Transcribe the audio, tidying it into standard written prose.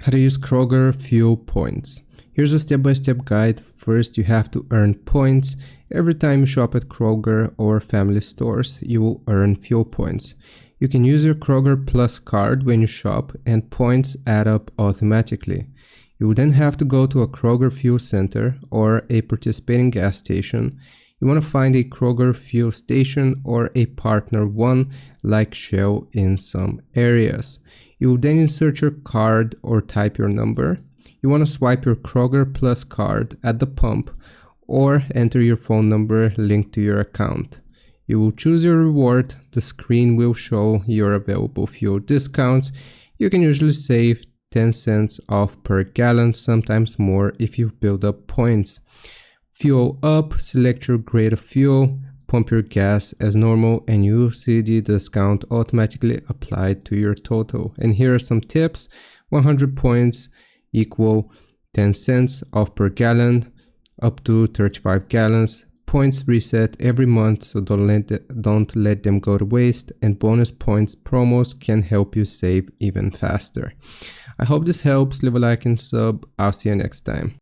How to use Kroger fuel points. Here's a step-by-step guide. First, you have to earn points. Every time you shop at Kroger or family stores, you will earn fuel points. You can use your Kroger Plus card when you shop, and points add up automatically. You will then have to go to a Kroger fuel center or a participating gas station. You want to find a Kroger fuel station or a partner one like Shell in some areas. You will then insert your card or type your number. You want to swipe your Kroger Plus card at the pump or enter your phone number linked to your account. You will choose your reward. The screen will show your available fuel discounts. You can usually save 10 cents off per gallon, sometimes more if you've built up points. Fuel up, select your grade of fuel, pump your gas as normal, and you will see the discount automatically applied to your total. And here are some tips. 100 points equal 10 cents off per gallon, up to 35 gallons. Points reset every month, so don't let them go to waste, and bonus points promos can help you save even faster. I hope this helps. Leave a like and sub. I'll see you next time.